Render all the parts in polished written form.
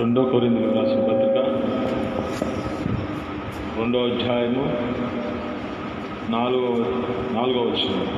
రెండో కొరింథీయులకు రాసిన పత్రిక 2వ అధ్యాయము 4వ వచనం.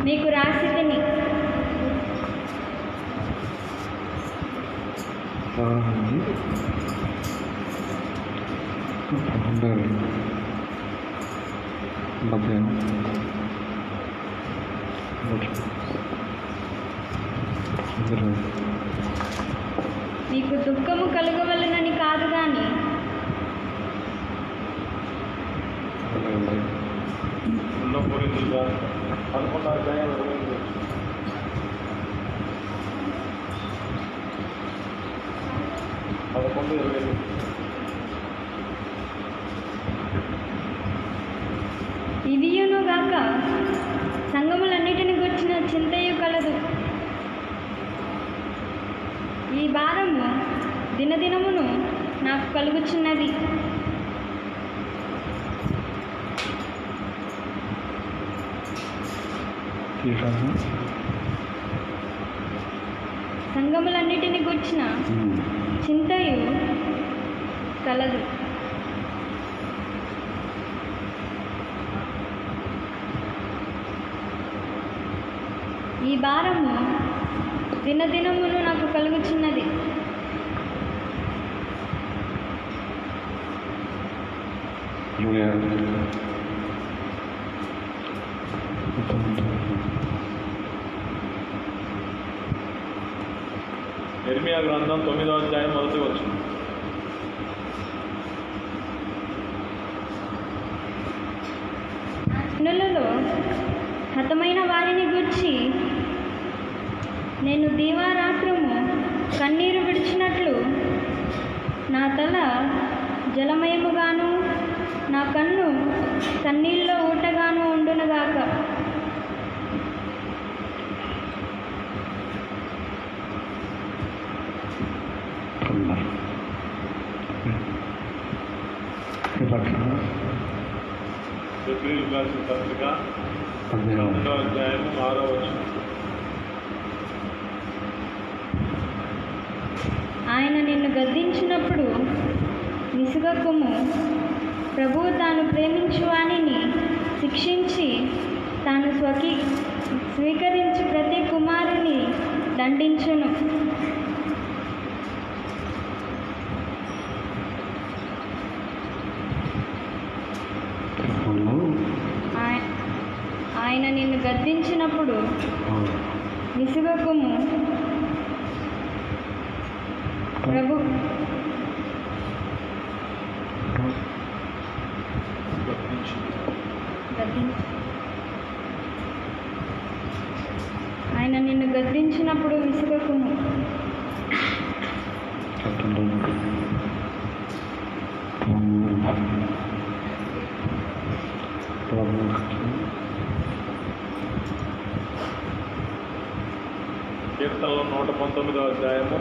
మీకు రాసితిని. మీకు దుఃఖము కలుగవలనని కాదు గాని ఇదియునుగాక సంఘములన్నిటిని గూర్చిన చింతయు కలదు. ఈ భారము దినదినమును నాకు కలుగుచున్నది. సంఘములన్నిటిని గూర్చిన చింతయు కలదు. ఈ భారము దినదినమును నాకు కలుగుచున్నది. ఇర్మియా గ్రంథం 9వ అధ్యాయం 1వ వచనం. జనులలో హతమైన వారిని గూర్చి నేను దీవారాత్రము కన్నీరు విడిచినట్లు నా తల జలమయముగాను నా కన్ను కన్నీళ్ళలో ఊటగాను ఉండునుగాక. పత్రిక 2వ అధ్యాయము 6వ వచనం. ఆయన నిన్ను గద్దించినప్పుడు విసుగకుము. ప్రభువు తాను ప్రేమించు వానిని శిక్షించి తాను స్వీకరించి ప్రతి కుమారుని దండించును. ఆయన నిన్ను గద్దించినప్పుడు విసుగకుము. ప్రభు ఆయన నిన్ను గద్దించినప్పుడు విసుగకుము. కీర్తనలో 119వ అధ్యాయము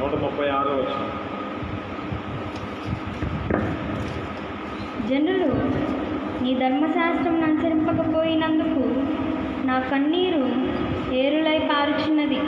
136వ వచనం. జనులు నీ ధర్మశాస్త్రం అనుసరింపకపోయినందుకు నా కన్నీరు ఏరులై పారుచున్నది.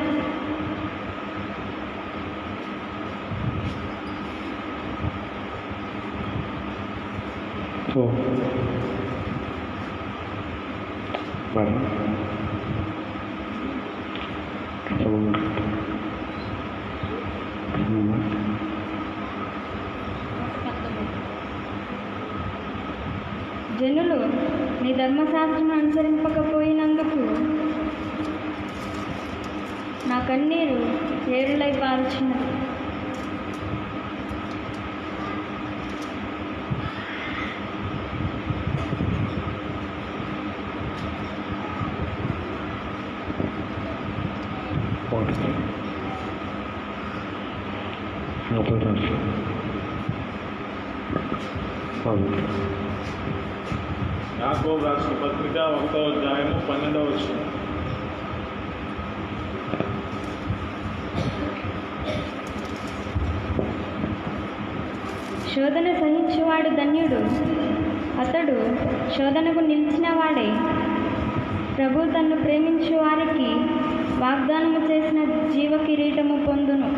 ధర్మశాస్త్రం అనుసరింపకపోయినందుకు నా కన్నీరు ఏరులై పారుచున్నది. యాకోబు రాసిన పత్రిక 1వ అధ్యాయము 12వ వచనం. శోధన సహించువాడు ధన్యుడు, అతడు శోధనకు నిలిచిన వాడే. ప్రభు తన్ను ప్రేమించు వారికి వాగ్దానము చేసిన జీవ కిరీటము పొందును.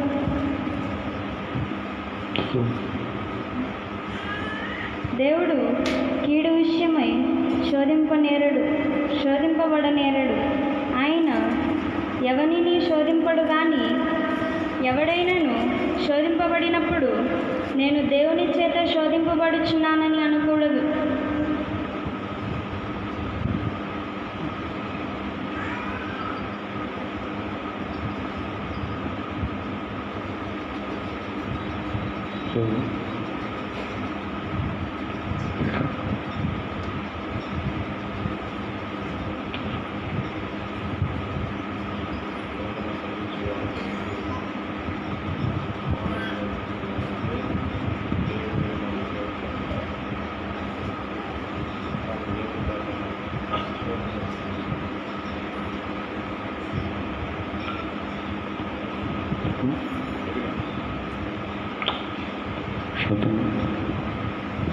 దేవుడు కీడు విషయమై శోధింపబడనేరడు. ఆయన ఎవనిని శోధింపడు గాని ఎవడైనను శోధింపబడినప్పుడు నేను దేవుని చేత శోధింపబడుచున్నానని అనకూడదు.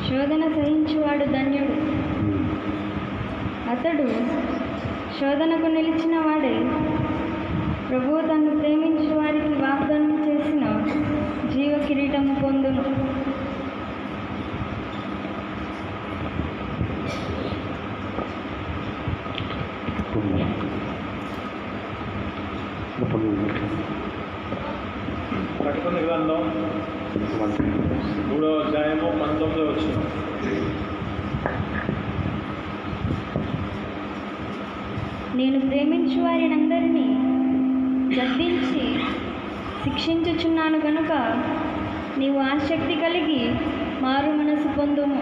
శోధన సహించువాడు ధన్యుడు, అతడు శోధనకు నిలిచిన వాడే. ప్రభువు తన్ను ప్రేమించు వారికి వాగ్దానం చేసిన జీవ కిరీటము పొందును. ప్రకటన గ్రంథం 3వ అధ్యాయము 19వ వచనం. నేను ప్రేమించు వారినందరినీ గద్దించి శిక్షించుచున్నాను గనుక నీవు ఆసక్తి కలిగి మారు మనసు పొందుము.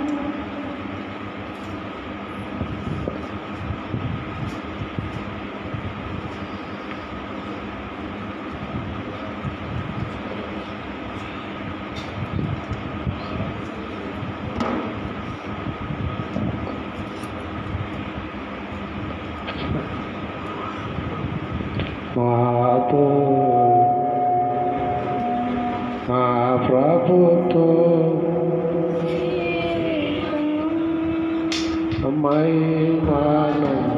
మాతో మా ప్రభుతో మహిమానంద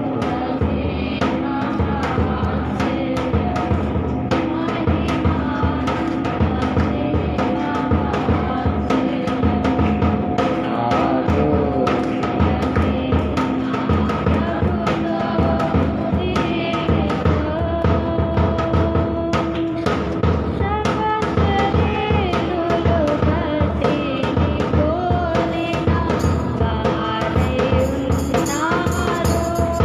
Thank you.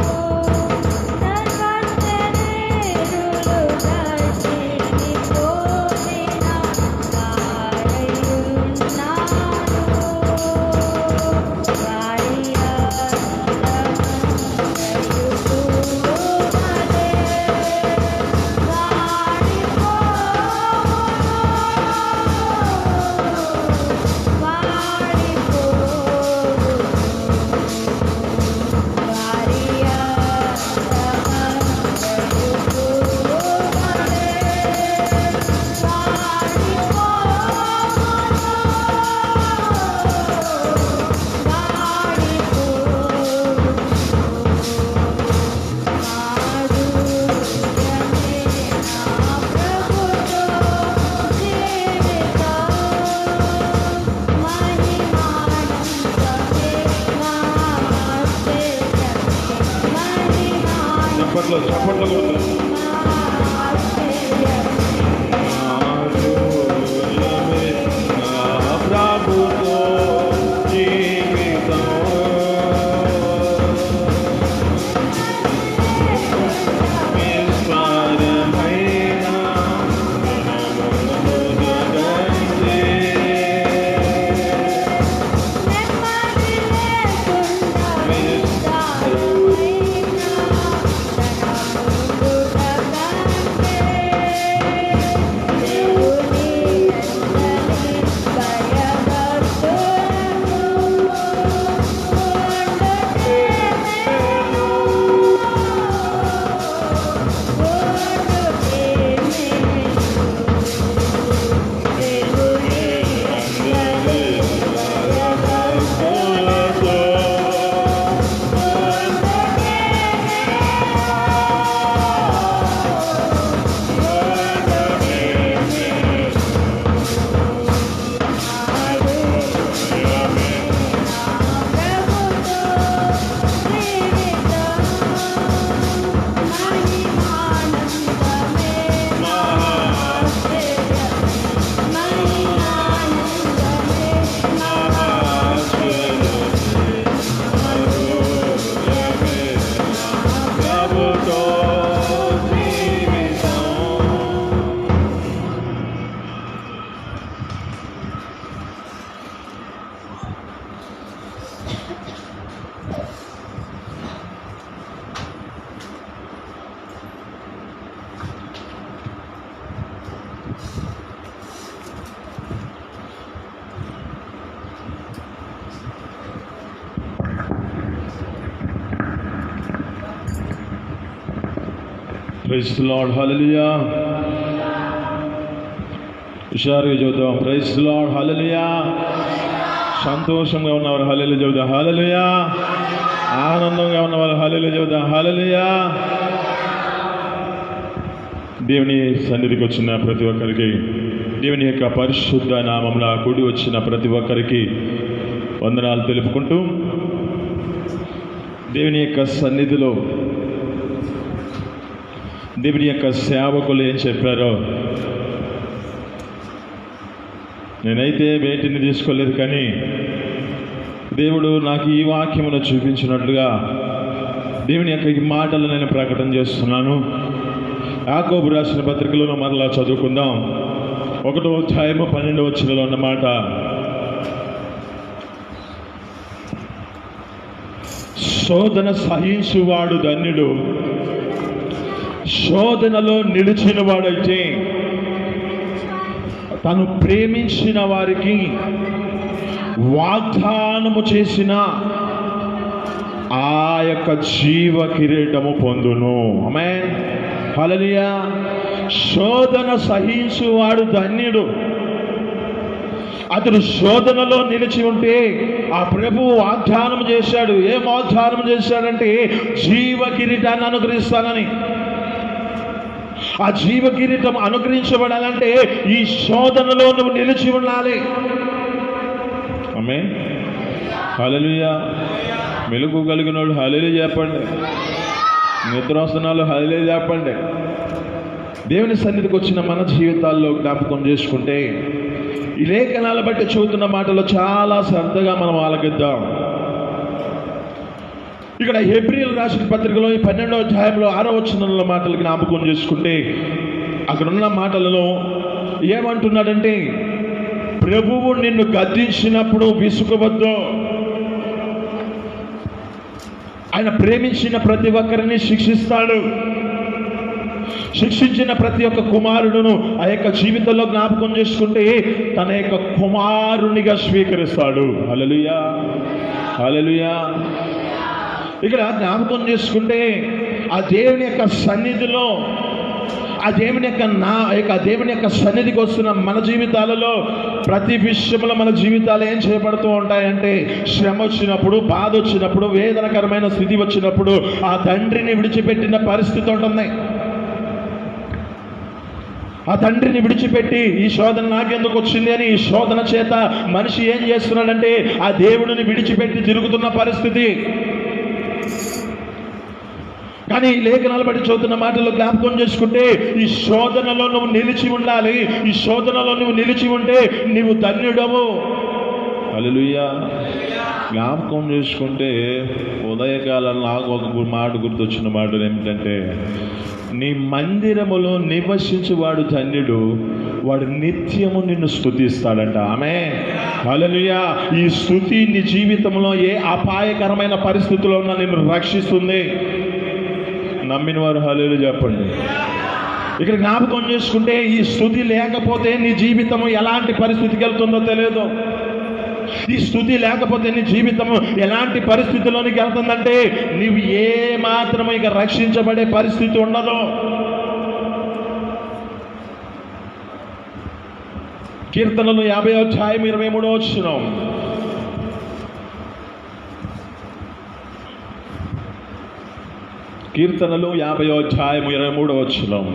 Praise the Lord, hallelujah. హుషారుగా చూద్దాం. Praise the Lord, hallelujah. సంతోషంగా ఉన్నవారు హల్లెలూయా చెబుదాం, హల్లెలూయా. ఆనందంగా ఉన్నవారు హల్లెలూయా చెబుదాం, హల్లెలూయా. దేవుని సన్నిధికి వచ్చిన ప్రతి ఒక్కరికి, దేవుని యొక్క పరిశుద్ధ నామమున కూడి వచ్చిన ప్రతి ఒక్కరికి వందనాలు తెలుపుకుంటూ, దేవుని యొక్క సన్నిధిలో దేవుని యొక్క సేవకులు ఏం చెప్పారో నేనైతే వేటిని తీసుకోలేదు, కానీ దేవుడు నాకు ఈ వాక్యమును చూపించినట్లుగా దేవుని యొక్క ఈ మాటలు నేను ప్రకటన చేస్తున్నాను. యాకోబు రాసిన పత్రికలను మరలా చదువుకుందాం. 1వ అధ్యాయము 12వ వచనంలో అన్నమాట, శోధన సహించువాడు ధన్యుడు, శోధనలో నిలిచిన వాడైతే తను ప్రేమించిన వారికి వాగ్దానము చేసిన ఆ యొక్క జీవ కిరీటము పొందును. ఆమేన్, హల్లెలూయా. శోధన సహించువాడు ధన్యుడు. అతడు శోధనలో నిలిచి ఉంటే ఆ ప్రభువు వాగ్దానం చేశాడు. ఏం వాగ్దానం చేశాడంటే జీవ కిరీటాన్ని అనుగ్రహిస్తానని. ఆ జీవ కిరీటం అనుగ్రహించబడాలంటే ఈ శోధనలో నువ్వు నిలిచి ఉండాలి. ఆమేన్, హల్లెలూయా. మెలుగు కలిగిన వాళ్ళు హల్లెలూయా చెప్పండి. నిద్ర వస్తున్నాళ్ళు హల్లెలూయా చెప్పండి. దేవుని సన్నిధికి వచ్చిన మన జీవితాల్లో జ్ఞాపకం చేసుకుంటే ఈ లేఖనాల బట్టి చదువుతున్న మాటలు చాలా శ్రద్ధగా మనం ఆలకిద్దాం. ఇక్కడ హెబ్రీయులు రాసిన పత్రికలో ఈ 12వ అధ్యాయంలో 6వ వచనంలో మాటలు జ్ఞాపకం చేసుకుంటే అక్కడున్న మాటలలో ఏమంటున్నాడంటే, ప్రభువు నిన్ను గద్దించినప్పుడు విసుగవద్దు. ఆయన ప్రేమించిన ప్రతి ఒక్కరిని శిక్షిస్తాడు. శిక్షించిన ప్రతి ఒక్క కుమారుడును ఆ యొక్క జీవితంలో జ్ఞాపకం చేసుకుంటే తన యొక్క కుమారునిగా స్వీకరిస్తాడు. హల్లెలూయా, హల్లెలూయా. ఇక్కడ జ్ఞాపకం చేసుకుంటే ఆ దేవుని యొక్క సన్నిధిలో, ఆ దేవుని యొక్క సన్నిధికి వస్తున్న మన జీవితాలలో ప్రతి విషయంలో మన జీవితాలు ఏం చేయబడుతూ ఉంటాయంటే, శ్రమ వచ్చినప్పుడు, బాధ వచ్చినప్పుడు, వేదనకరమైన స్థితి వచ్చినప్పుడు ఆ తండ్రిని విడిచిపెట్టిన పరిస్థితి ఉంటుంది. ఆ తండ్రిని విడిచిపెట్టి ఈ శోధన నాకెందుకు వచ్చింది అని ఈ శోధన చేత మనిషి ఏం చేస్తున్నాడంటే ఆ దేవుడిని విడిచిపెట్టి తిరుగుతున్న పరిస్థితి. కానీ ఈ లేఖనాలు బట్టి చదువుతున్న మాటలు జ్ఞాపకం చేసుకుంటే ఈ శోధనలో నువ్వు నిలిచి ఉండాలి. ఈ శోధనలో నువ్వు నిలిచి ఉంటే నీవు ధన్యుడవు. హల్లెలూయా. జ్ఞాపకం చేసుకుంటే ఉదయకాలం నాకు ఒక మాట గుర్తొచ్చిన మాట ఏమిటంటే, నీ మందిరములో నివసించువాడు ధన్యుడు, వాడు నిత్యము నిన్ను స్తుతిస్తాడంట. ఆమేన్, హల్లెలూయా. ఈ స్తుతి నీ జీవితంలో ఏ అపాయకరమైన పరిస్థితుల్లో ఉన్నా నిన్ను రక్షిస్తుంది. నమ్మిన వారు హల్లెలూయా చెప్పండి. ఇక్కడ జ్ఞాపకం చేసుకుంటే ఈ స్తుతి లేకపోతే నీ జీవితం ఎలాంటి పరిస్థితికి వెళ్తుందో తెలియదు. ఈ స్తుతి లేకపోతే నీ జీవితం ఎలాంటి పరిస్థితిలోనికి వెళ్తుందంటే నీవు ఏ మాత్రం ఇక రక్షించబడే పరిస్థితి ఉండదు. కీర్తనలు 50వ అధ్యాయం 23వ వచనం. కీర్తనలు 50వ అధ్యాయం 23వ వచనం.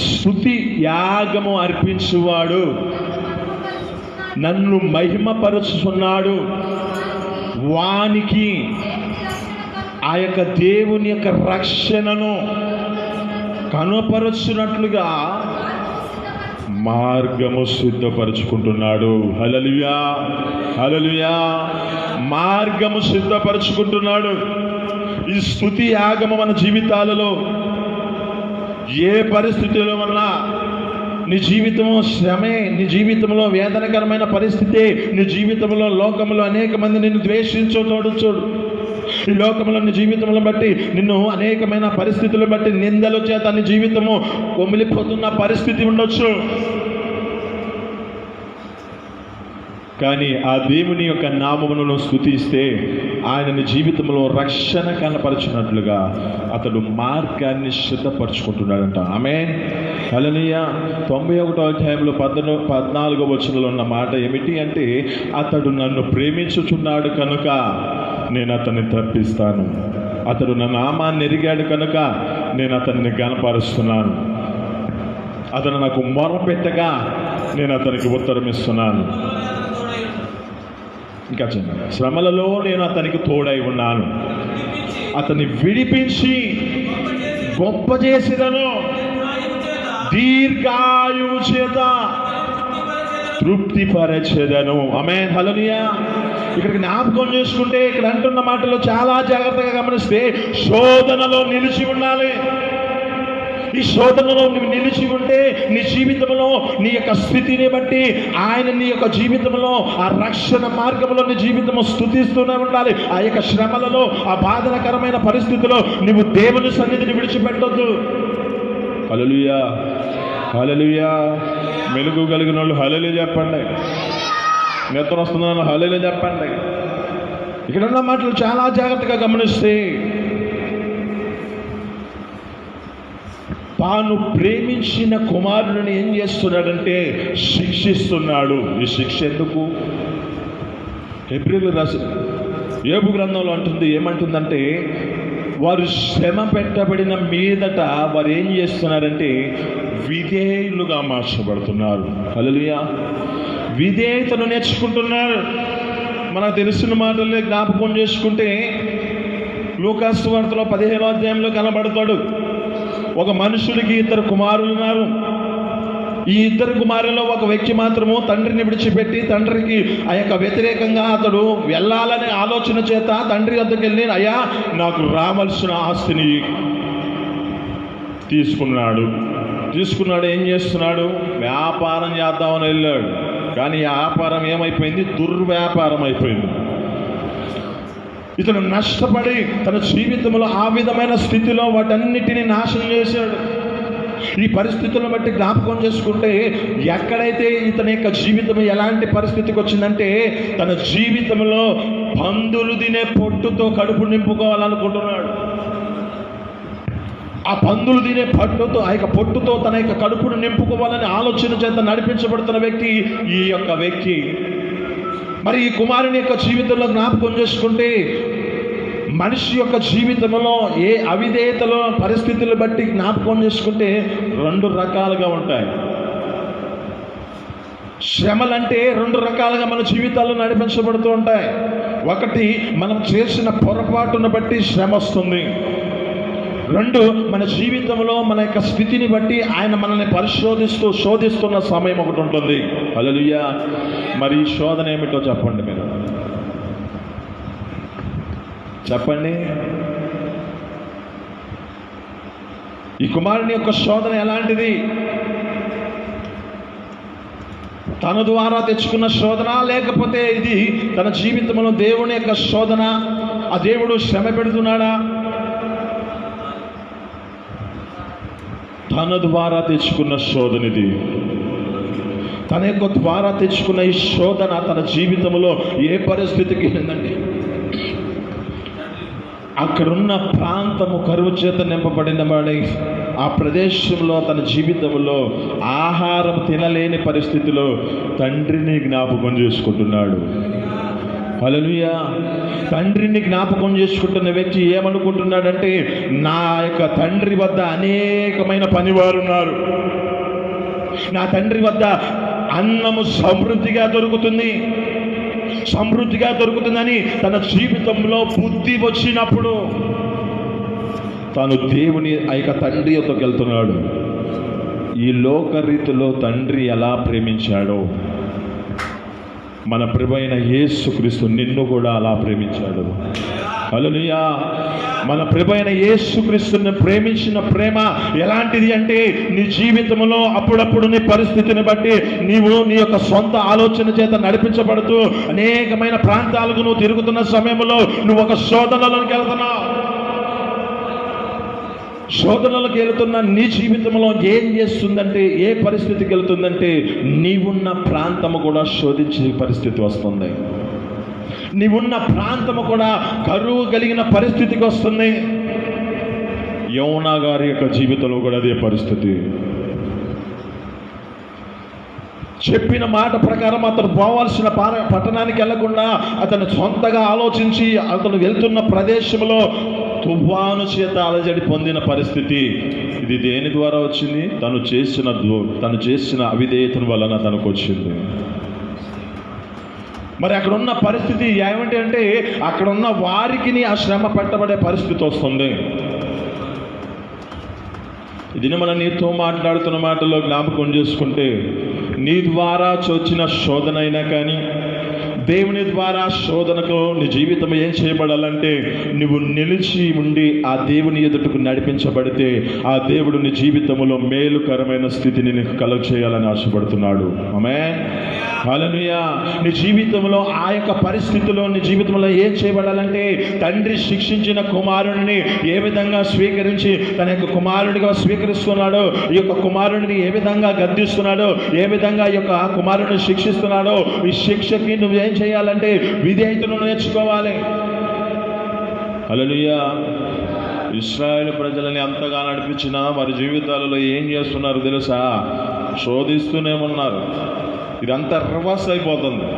స్తుతి యాగము అర్పించువాడు నన్ను మహిమపరుచుచున్నాడు, వానికి ఆ యొక్క దేవుని యొక్క రక్షణను కనుపరుచున్నట్లుగా మార్గము సిద్ధపరచుకుంటున్నాడు. హల్లెలూయా, హల్లెలూయా. మార్గము సిద్ధపరచుకుంటున్నాడు. ఈ స్తుతి యాగము మన జీవితాలలో ఏ పరిస్థితిలో ఉన్నా, నీ జీవితంలో శ్రమే, నీ జీవితంలో వేదనకరమైన పరిస్థితి, నీ జీవితంలో లోకంలో అనేక మంది నిన్ను ద్వేషించోడు, ఈ లోకంలో నీ జీవితంలో బట్టి నిన్ను అనేకమైన పరిస్థితులను బట్టి నిందల చేత నీ జీవితము కొమిలిపోతున్న పరిస్థితి ఉండొచ్చు. కానీ ఆ దేవుని యొక్క నామమును స్తుతిస్తే ఆయనని జీవితంలో రక్షణ కనపరచినట్లుగా అతడు మార్గాన్ని సిద్ధపరచుకుంటున్నాడంట. ఆమేన్. హల్లెలూయా. 91వ అధ్యాయంలో 14వ వచనంలో ఉన్న మాట ఏమిటి అంటే, అతడు నన్ను ప్రేమించుచున్నాడు కనుక నేను అతన్ని తప్పిస్తాను, అతడు నా నామాన్ని ఎరిగాడు కనుక నేను అతన్ని గణపరుస్తున్నాను, అతను నాకు మొరపెట్టగా నేను అతనికి ఉత్తరం ఇస్తున్నాను. ఇంకా చిన్న శ్రమలలో నేను అతనికి తోడై ఉన్నాను, అతన్ని విడిపించి గొప్ప చేసేదను, దీర్ఘాయువు చేత తృప్తిపరచెదను. ఆమేన్. హల్లెలూయా. ఇక్కడ జ్ఞాపకం చేసుకుంటే ఇక్కడ అంటున్న మాటలు చాలా జాగ్రత్తగా గమనిస్తే శోధనలో నిలిచి ఉండాలి. ఈ శోధనలో నువ్వు నిలిచి ఉంటే నీ జీవితంలో నీ యొక్క స్థితిని బట్టి ఆయన నీ యొక్క జీవితంలో ఆ రక్షణ మార్గంలో నీ జీవితంలో స్తుతిస్తూనే ఉండాలి. ఆ యొక్క శ్రమలలో ఆ బాధనకరమైన పరిస్థితిలో నువ్వు దేవుని సన్నిధిని విడిచిపెట్టొద్దు. హల్లెలూయా. హల్లెలూయా. మెలుగు కలిగిన వాళ్ళు హల్లెలూయా చెప్పండి. నిద్ర వస్తుందని హల్లెలూయా చెప్పండి. ఇక్కడ ఉన్న మాటలు చాలా జాగ్రత్తగా గమనిస్తే తాను ప్రేమించిన కుమారుడిని ఏం చేస్తున్నాడంటే శిక్షిస్తున్నాడు. ఈ శిక్ష ఎందుకు? హెబ్రీయులకు రాసిన యోబు గ్రంథంలో అంటుంది, ఏమంటుందంటే వారు శ్రమ పెట్టబడిన మీదట వారు ఏం చేస్తున్నారంటే విధేయులుగా మార్చబడుతున్నారు. హల్లెలూయా. విధేయతను నేర్చుకుంటున్నారు. మనకు తెలిసిన మాటలే జ్ఞాపకం చేసుకుంటే లూకాసు వార్తలో 15వ అధ్యాయంలో కనబడతాడు. ఒక మనుషుడికి 2 కుమారులు ఉన్నారు. ఈ 2 కుమారుల్లో ఒక వ్యక్తి మాత్రము తండ్రిని విడిచిపెట్టి తండ్రికి ఆ యొక్క వ్యతిరేకంగా అతడు వెళ్ళాలనే ఆలోచన చేత తండ్రి వద్దకు వెళ్ళి, అయ్యా నాకు రావాల్సిన ఆస్తిని తీసుకున్నాడు. ఏం చేస్తున్నాడు? వ్యాపారం చేద్దామని వెళ్ళాడు. కానీ ఆ వ్యాపారం ఏమైపోయింది? దుర్వ్యాపారం అయిపోయింది. ఇతను నష్టపడి తన జీవితంలో ఆ విధమైన స్థితిలో వాటన్నిటిని నాశనం చేశాడు. ఈ పరిస్థితులను బట్టి జ్ఞాపకం చేసుకుంటే ఎక్కడైతే ఇతని యొక్క జీవితం ఎలాంటి పరిస్థితికి వచ్చిందంటే తన జీవితంలో పందులు తినే పొట్టుతో కడుపు నింపుకోవాలనుకుంటున్నాడు. ఆ పందులు తినే పట్టుతో ఆ యొక్క పొట్టుతో తన యొక్క కడుపును నింపుకోవాలని ఆలోచన చేత నడిపించబడుతున్న వ్యక్తి ఈ యొక్క వ్యక్తి. మరి ఈ కుమారుని యొక్క జీవితంలో జ్ఞాపకం చేసుకుంటే మనిషి యొక్క జీవితంలో ఏ అవిధేయతలో పరిస్థితులు బట్టి జ్ఞాపకం చేసుకుంటే 2 రకాలుగా ఉంటాయి. శ్రమలంటే 2 రకాలుగా మన జీవితాల్లో నడిపించబడుతూ ఉంటాయి. ఒకటి, మనం చేసిన పొరపాటును బట్టి శ్రమ వస్తుంది. 2, మన జీవితంలో మన యొక్క స్థితిని బట్టి ఆయన మనల్ని శోధిస్తున్న సమయం ఒకటి ఉంటుంది. హల్లెలూయా. మరి ఈ శోధన ఏమిటో చెప్పండి, మీరు చెప్పండి. ఈ కుమారుని యొక్క శోధన ఎలాంటిది? తన ద్వారా తెచ్చుకున్న శోధన, లేకపోతే ఇది తన జీవితంలో దేవుని యొక్క శోధన? ఆ దేవుడు శ్రమ పెడుతున్నాడా? తన ద్వారా తెచ్చుకున్న శోధన ఇది. తన యొక్క ద్వారా తెచ్చుకున్న ఈ శోధన తన జీవితంలో ఏ పరిస్థితికి వెళ్ళిందండి? అక్కడున్న ప్రాంతము కరువు చేత నింపబడిన వాడి ఆ ప్రదేశంలో తన జీవితంలో ఆహారం తినలేని పరిస్థితిలో తండ్రిని జ్ఞాపకం చేసుకుంటున్నాడు. హల్లెలూయా. తండ్రిని జ్ఞాపకం చేసుకుంటున్న వ్యక్తి ఏమనుకుంటున్నాడంటే, నా యొక్క తండ్రి వద్ద అనేకమైన పనివారు ఉన్నారు, నా తండ్రి వద్ద అన్నము సమృద్ధిగా దొరుకుతుందని తన జీవితంలో బుద్ధి వచ్చినప్పుడు తాను దేవుని ఆ యొక్క తండ్రి యొద్దకు వెళ్తున్నాడు. ఈ లోకరీతిలో తండ్రి ఎలా ప్రేమించాడో మన ప్రభువైన యేసుక్రీస్తు నిన్ను కూడా అలా ప్రేమించాడు. హల్లెలూయా. మన ప్రభువైన యేసుక్రీస్తుని ప్రేమించిన ప్రేమ ఎలాంటిది అంటే, నీ జీవితంలో అప్పుడప్పుడు నీ పరిస్థితిని బట్టి నీవు నీ యొక్క సొంత ఆలోచన చేత నడిపించబడుతూ అనేకమైన ప్రాంతాలకు నువ్వు తిరుగుతున్న సమయంలో నువ్వు ఒక శోధనలోకి వెళ్తున్నావు. శోధనలకు వెళుతున్న నీ జీవితంలో ఏం చేస్తుందంటే, ఏ పరిస్థితికి వెళుతుందంటే, నీవున్న ప్రాంతము కూడా శోధించే పరిస్థితి వస్తుంది. నీవున్న ప్రాంతము కూడా కరువు కలిగిన పరిస్థితికి వస్తుంది. యోనా గారి యొక్క జీవితంలో కూడా అదే పరిస్థితి. చెప్పిన మాట ప్రకారం అతను పోవాల్సిన పట్టణానికి వెళ్లకుండా అతను సొంతగా ఆలోచించి అతను వెళ్తున్న ప్రదేశంలో తుఫాను చేత అలజడి పొందిన పరిస్థితి. ఇది దేని ద్వారా వచ్చింది? తను చేసిన అవిధేయతను వలన తనకు వచ్చింది. మరి అక్కడ ఉన్న పరిస్థితి ఏమిటి అంటే, అక్కడ ఉన్న వారికి ఆ శ్రమ పెట్టబడే పరిస్థితి వస్తుంది. ఇది మనం నీతో మాట్లాడుతున్న మాటల్లో జ్ఞాపకం చేసుకుంటే, నీ ద్వారా వచ్చిన శోధన అయినా కానీ, దేవుని ద్వారా శోధనకు నీ జీవితం ఏం చేయబడాలంటే, నువ్వు నిలిచి ఉండి ఆ దేవుని ఎదుటకు నడిపించబడితే ఆ దేవుడు నీ జీవితంలో మేలుకరమైన స్థితిని నీకు కలుగ చేయాలని ఆశపడుతున్నాడు. ఆమేన్, హల్లెలూయా. నీ జీవితంలో ఆ యొక్క పరిస్థితిలో నీ జీవితంలో ఏం చేయబడాలంటే, తండ్రి శిక్షించిన కుమారుడిని ఏ విధంగా స్వీకరించి తన యొక్క కుమారుడిగా స్వీకరిస్తున్నాడో, ఈ యొక్క కుమారుడిని ఏ విధంగా గద్దిస్తున్నాడో, ఏ విధంగా ఈ యొక్క కుమారుడిని శిక్షిస్తున్నాడో, ఈ శిక్షకి నువ్వేం చేయాలంటే విధేయతను నేర్చుకోవాలి. హల్లెలూయా. ఇశ్రాయేలు ప్రజలని అంతగా నడిపించిన వారి జీవితాలలో ఏం చేస్తున్నారు తెలుసా? శోధిస్తూనే ఉన్నారు. ఇదంతా రివర్స్ అయిపోతుంది.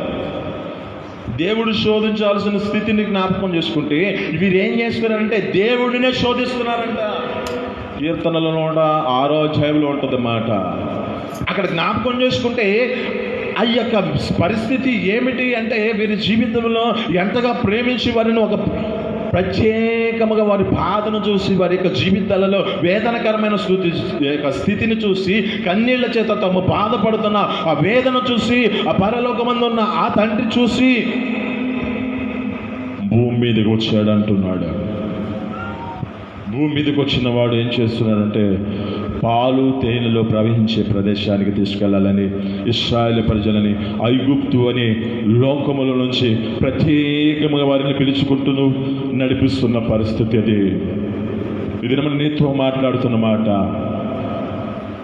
దేవుడు శోధించాల్సిన స్థితిని జ్ఞాపకం చేసుకుంటే వీరు ఏం చేస్తున్నారంటే దేవుడినే శోధిస్తున్నారంట. కీర్తనలో 6వ అధ్యాయంలో ఉంటుంది మాట. అక్కడ జ్ఞాపకం చేసుకుంటే ఆ యొక్క పరిస్థితి ఏమిటి అంటే, వీరి జీవితంలో ఎంతగా ప్రేమించి వారిని ఒక ప్రత్యేకముగా వారి బాధను చూసి, వారి యొక్క జీవితాలలో వేదనకరమైన స్థితిని చూసి, కన్నీళ్ల చేత తాము బాధపడుతున్న ఆ వేదన చూసి, ఆ పరలోకమందు ఉన్న ఆ తండ్రి చూసి భూమి మీదకి వచ్చాడు అంటున్నాడు. భూమి మీదకి వచ్చిన వాడు ఏం చేస్తున్నాడంటే, పాలు తేనెలో ప్రవహించే ప్రదేశానికి తీసుకెళ్లాలని ఇశ్రాయేలు ప్రజలని ఐగుప్తు అనే లోకముల నుంచి ప్రత్యేకముగా వారిని పిలుచుకుంటూ నడిపిస్తున్న పరిస్థితి అది. ఇది మనం నీతో మాట్లాడుతున్న మాట.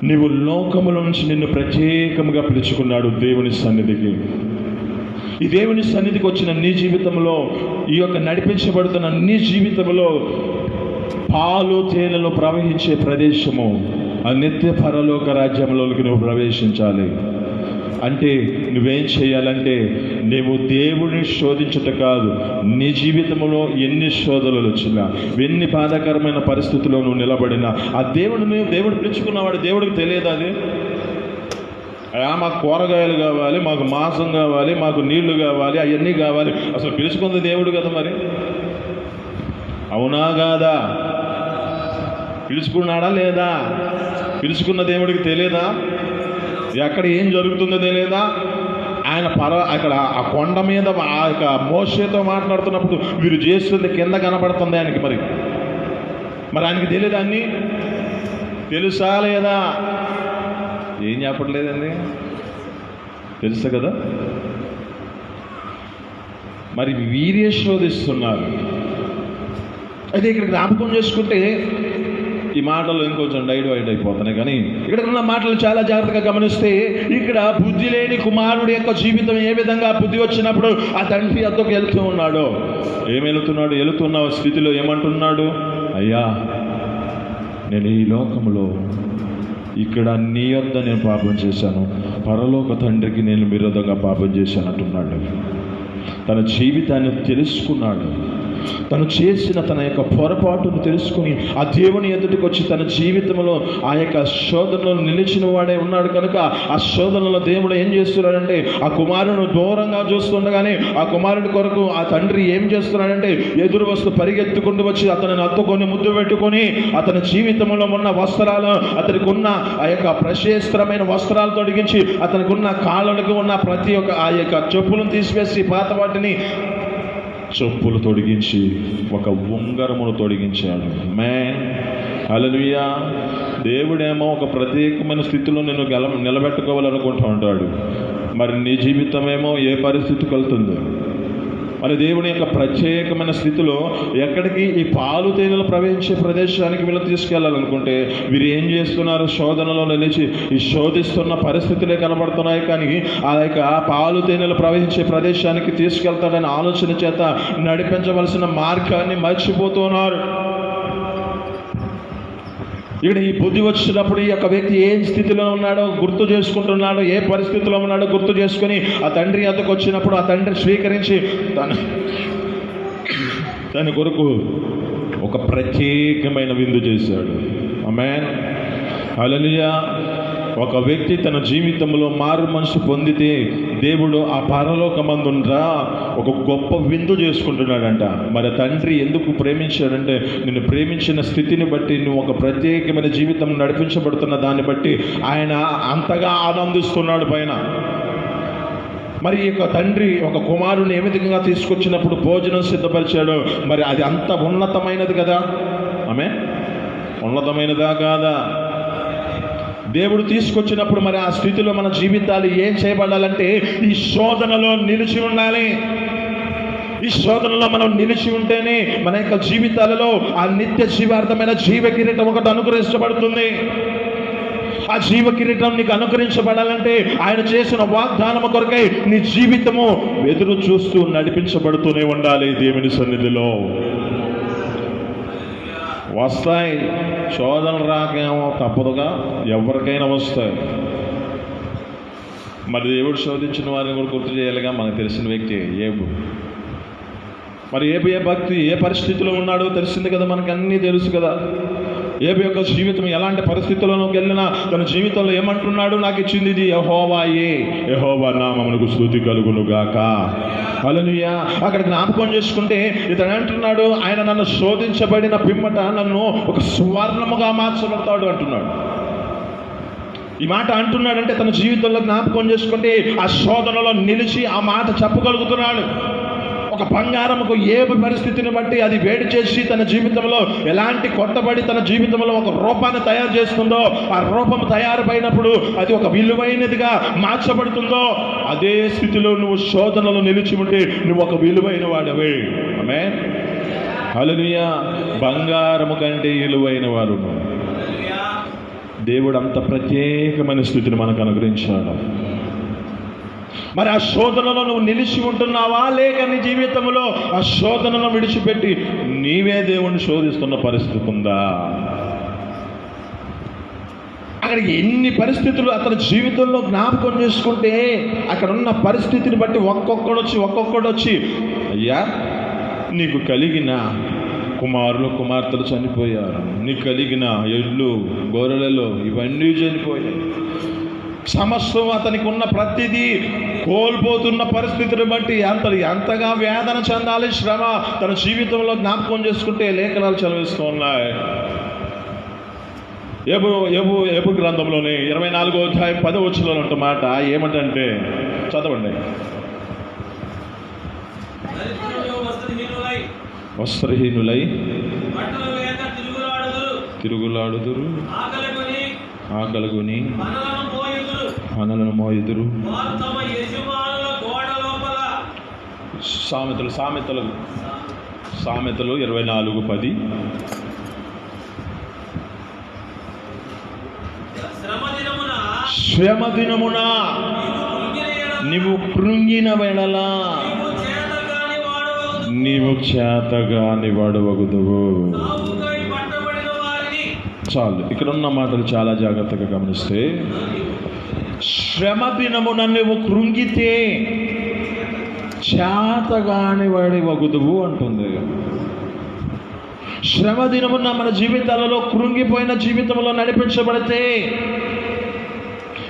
నీవు లోకముల నుంచి నిన్ను ప్రత్యేకముగా పిలుచుకున్నాడు దేవుని సన్నిధికి. ఈ దేవుని సన్నిధికి వచ్చిన నీ జీవితంలో, ఈ యొక్క నడిపించబడుతున్న నీ జీవితంలో పాలు తేనెలు ప్రవహించే ప్రదేశము, ఆ నిత్య పరలోక రాజ్యంలోకి నువ్వు ప్రవేశించాలి. అంటే నువ్వేం చేయాలంటే, నువ్వు దేవుడిని శోధించుట కాదు, నీ జీవితంలో ఎన్ని శోధనలు వచ్చినా, ఎన్ని బాధాకరమైన పరిస్థితుల్లో నువ్వు నిలబడినా, ఆ దేవుడు పిలుచుకున్నవాడు దేవుడికి తెలియదు. అది మాకు కూరగాయలు కావాలి, మాకు మాంసం కావాలి, మాకు నీళ్లు కావాలి, అవన్నీ కావాలి. అసలు పిలుచుకుంది దేవుడు కదా. మరి అవునా కాదా? పిలుచుకున్నాడా లేదా? పిలుచుకున్న దేవుడికి తెలియదా? ఎక్కడ ఏం జరుగుతుందో తెలియదా? ఆయన అక్కడ ఆ కొండ మీద ఆ యొక్క మోషేతో మాట్లాడుతున్నప్పుడు వీరు చేస్తుంది కింద కనపడుతుంది ఆయనకి. మరి ఆయనకి తెలియదా? అన్నీ తెలుసా లేదా? ఏం చెప్పట్లేదండి, తెలుసు కదా. మరి వీరే శోధిస్తున్నారు. అయితే ఇక్కడ జ్ఞాపకం చేసుకుంటే ఈ మాటలు ఇంకొంచెం డైవర్ట్ అయిపోతున్నాయి. కానీ ఇక్కడ ఉన్న మాటలు చాలా జాగ్రత్తగా గమనిస్తే, ఇక్కడ బుద్ధి లేని కుమారుడి యొక్క జీవితం ఏ విధంగా బుద్ధి వచ్చినప్పుడు ఆ తండ్రి అద్దకు వెళ్తూ ఉన్నాడో, వెళుతున్న స్థితిలో ఏమంటున్నాడు? అయ్యా, నేను ఈ లోకంలో ఇక్కడ నీ యొద్ద నేను పాపం చేశాను, పరలోక తండ్రికి నేను విరోధంగా పాపం చేశాను అంటున్నాడు. తన జీవితాన్ని తెలుసుకున్నాడు. తను చేసిన తన యొక్క పొరపాటును తెలుసుకుని ఆ దేవుని ఎదుటికి వచ్చి తన జీవితంలో ఆ యొక్క శోధనలో నిలిచిన వాడే ఉన్నాడు. కనుక ఆ శోధనలో దేవుడు ఏం చేస్తున్నాడంటే, ఆ కుమారుడు దూరంగా చూస్తుండగానే ఆ కుమారుడి కొరకు ఆ తండ్రి ఏం చేస్తున్నాడంటే, ఎదురు వస్తూ పరిగెత్తుకుంటూ వచ్చి అతనిని హత్తుకొని ముద్దు పెట్టుకొని అతని జీవితంలో ఉన్న వస్త్రాలు, అతనికి ఉన్న ఆ యొక్క ప్రశస్తమైన వస్త్రాలు తొడిగించి, అతనికి ఉన్న కాళ్ళకు ఉన్న ప్రతి ఒక్క ఆ యొక్క చెప్పులను తీసివేసి పాత వాటిని చెప్పులు తొడిగించి ఒక ఉంగరమును తొడిగించాడు. హల్లెలూయా. దేవుడేమో ఒక ప్రత్యేకమైన స్థితిలో నిన్ను నిలబెట్టుకోవాలనుకుంటూ ఉంటాడు. మరి నీ జీవితమేమో ఏ పరిస్థితికి వెళ్తుంది? మరి దేవుని యొక్క ప్రత్యేకమైన స్థితిలో ఎక్కడికి ఈ పాలు తేనెలు ప్రవహించే ప్రదేశానికి వీళ్ళు తీసుకెళ్లాలనుకుంటే వీరు ఏం చేస్తున్నారు? శోధనలో నిలిచి ఈ శోధిస్తున్న పరిస్థితులే కనబడుతున్నాయి, కానీ ఆ యొక్క పాలు తేనెలు ప్రవహించే ప్రదేశానికి తీసుకెళ్తాడని ఆలోచన చేత నడిపించవలసిన మార్గాన్ని మర్చిపోతున్నారు. ఇక్కడ ఈ బుద్ధి వచ్చినప్పుడు ఈ యొక్క వ్యక్తి ఏ స్థితిలో ఉన్నాడో గుర్తు చేసుకుంటున్నాడో, ఏ పరిస్థితిలో ఉన్నాడో గుర్తు చేసుకుని ఆ తండ్రి వద్దకు వచ్చినప్పుడు ఆ తండ్రి స్వీకరించి తన కొరకు ఒక ప్రత్యేకమైన విందు చేశాడు. ఆమేన్, హల్లెలూయా. ఒక వ్యక్తి తన జీవితంలో మారు మనసు పొందితే దేవుడు ఆ పరలోకమందుండ్రా ఒక గొప్ప విందు చేసుకుంటున్నాడంట. మరి తండ్రి ఎందుకు ప్రేమించాడంటే నిన్ను ప్రేమించిన స్థితిని బట్టి నువ్వు ఒక ప్రత్యేకమైన జీవితం నడిపించబడుతున్న దాన్ని బట్టి ఆయన అంతగా ఆనందిస్తున్నాడు పైన. మరి ఈ యొక్క తండ్రి ఒక కుమారుని ఏ విధంగా తీసుకొచ్చినప్పుడు భోజనం సిద్ధపరిచాడో మరి అది అంత ఉన్నతమైనది కదా. ఆమె ఉన్నతమైనదా కాదా? దేవుడు తీసుకొచ్చినప్పుడు మరి ఆ స్థితిలో మన జీవితాలు ఏం చేయబడాలంటే ఈ శోధనలో నిలిచి ఉండాలి. ఈ శోధనలో మనం నిలిచి ఉంటేనే మన యొక్క జీవితాలలో ఆ నిత్య జీవార్థమైన జీవ కిరీటం ఒకటి అనుగ్రహించబడుతుంది. ఆ జీవ కిరీటం నీకు అనుగ్రహించబడాలంటే ఆయన చేసిన వాగ్దానము కొరకై నీ జీవితము ఎదురు చూస్తూ నడిపించబడుతూనే ఉండాలి. దేవుని సన్నిధిలో వస్తాయి శోధనలు, రాకేమో తప్పదుగా, ఎవరికైనా వస్తాయి. మరి దేవుడు శోధించిన వారిని కూడా గుర్తు చేయాలిగా. మనకు తెలిసిన వ్యక్తి ఏబు. మరి ఏబు ఏ భక్తి ఏ పరిస్థితిలో ఉన్నాడో తెలిసింది కదా, మనకు అన్నీ తెలుసు కదా. ఏబు యొక్క జీవితం ఎలాంటి పరిస్థితుల్లోకి వెళ్ళినా తన జీవితంలో ఏమంటున్నాడు? నాకు ఇచ్చింది ఇది యెహోవాయే, యెహోవా నామమునకు స్తుతి కలుగును గాక. హల్లెలూయా. అక్కడ జ్ఞాపకం చేసుకుంటే ఇతను అంటున్నాడు, ఆయన నన్ను శోధించబడిన పిమ్మట నన్ను ఒక సువర్ణముగా మార్చబడతాడు అంటున్నాడు. ఈ మాట అంటున్నాడంటే తన జీవితంలో జ్ఞాపకం చేసుకుంటే ఆ శోధనలో నిలిచి ఆ మాట చెప్పగలుగుతున్నాడు. ఒక బంగారముకు ఏ పరిస్థితిని బట్టి అది వేడి చేసి తన జీవితంలో ఎలాంటి కొట్టబడి తన జీవితంలో ఒక రూపాన్ని తయారు చేస్తుందో, ఆ రూపం తయారుపైనప్పుడు అది ఒక విలువైనదిగా మార్చబడుతుందో, అదే స్థితిలో నువ్వు శోధనలో నిలిచి ఉంటే నువ్వు ఒక విలువైన వాడవే. ఆమేన్, హల్లెలూయా. బంగారము కంటే విలువైన వాడు. దేవుడు అంత ప్రత్యేకమైన స్థితిని మనకు అనుగ్రహించాడు. మరి ఆ శోధనలో నువ్వు నిలిచి ఉంటున్నావా, లేక నీ జీవితంలో ఆ శోధనను విడిచిపెట్టి నీవే దేవుణ్ణి శోధిస్తున్న పరిస్థితి ఉందా? అక్కడికి ఎన్ని పరిస్థితులు అతని జీవితంలో జ్ఞాపకం చేసుకుంటే అక్కడ ఉన్న పరిస్థితిని బట్టి ఒక్కొక్కడు వచ్చి అయ్యా నీకు కలిగిన కుమారులు కుమార్తెలు చనిపోయారు, నీకు కలిగిన ఎడ్లు గొర్రెలు ఇవన్నీ చనిపోయాయి, సమస్తం అతనికి ఉన్న ప్రతిదీ కోల్పోతున్న పరిస్థితిని బట్టి ఎంతగా వేదన చెందాలి, శ్రమ తన జీవితంలో జ్ఞాపకం చేసుకుంటే లేఖనాలు చదివిస్తూ ఉన్నాయి. ఏబు గ్రంథంలోని 24వ అధ్యాయం 10వ వచనంలో ఉన్న మాట ఏమంటే చదవండి. వస్త్రహీనులై తిరుగులాడుదురు, ఆకలిగొని పనులను మోయుదురు. సామెతలు 24:10. శ్రమ దినమున నీవు కృంగిన వేళల నీవు చేతగాని వాడవగుదువు. చాలు, ఇక్కడ ఉన్న మాటలు చాలా జాగ్రత్తగా గమనిస్తే, శ్రమ దినమున నువ్వు కృంగితే చేతగాని వాడి వగుదువు అంటుంది. శ్రమ దినమున మన జీవితాలలో కృంగిపోయిన జీవితంలో నడిపించబడితే,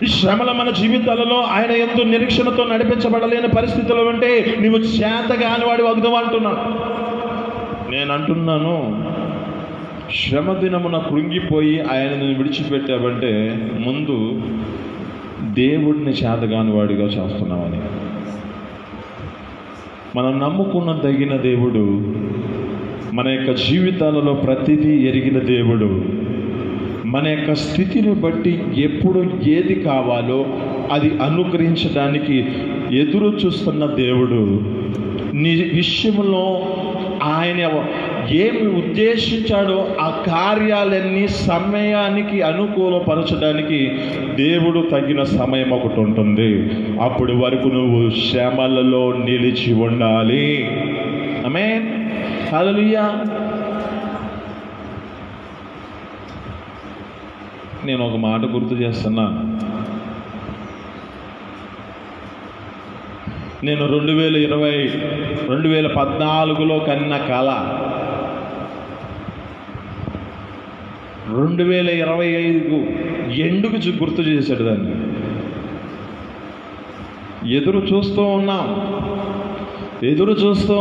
ఈ శ్రమల మన జీవితాలలో ఆయన ఎంతో నిరీక్షణతో నడిపించబడలేని పరిస్థితులు ఉంటే నీవు చేతగాని వాడి వగుదువు అంటున్నాను. నేను అంటున్నాను, శ్రమ దినమున కృంగిపోయి ఆయనను విడిచిపెట్టావంటే ముందు దేవుడిని చేతగాని వాడిగా చేస్తున్నామని. మనం నమ్ముకున్న తగిన దేవుడు, మన యొక్క జీవితాలలో ప్రతిదీ ఎరిగిన దేవుడు, మన యొక్క స్థితిని బట్టి ఎప్పుడు ఏది కావాలో అది అనుగ్రహించడానికి ఎదురు చూస్తున్న దేవుడు. నీ విషయంలో ఆయన ఏమి ఉద్దేశించాడో ఆ కార్యాలన్నీ సమయానికి అనుకూలపరచడానికి దేవుడు తగిన సమయం ఒకటి ఉంటుంది. అప్పటి వరకు నువ్వు శ్రమలలో నిలిచి ఉండాలి. ఆమేన్, హల్లెలూయా. నేను ఒక మాట గుర్తు చేస్తున్నా. నేను 2014లో కన్న కళ 2025 ఎండుకు గుర్తు చేశాడు దాన్ని. ఎదురు చూస్తూ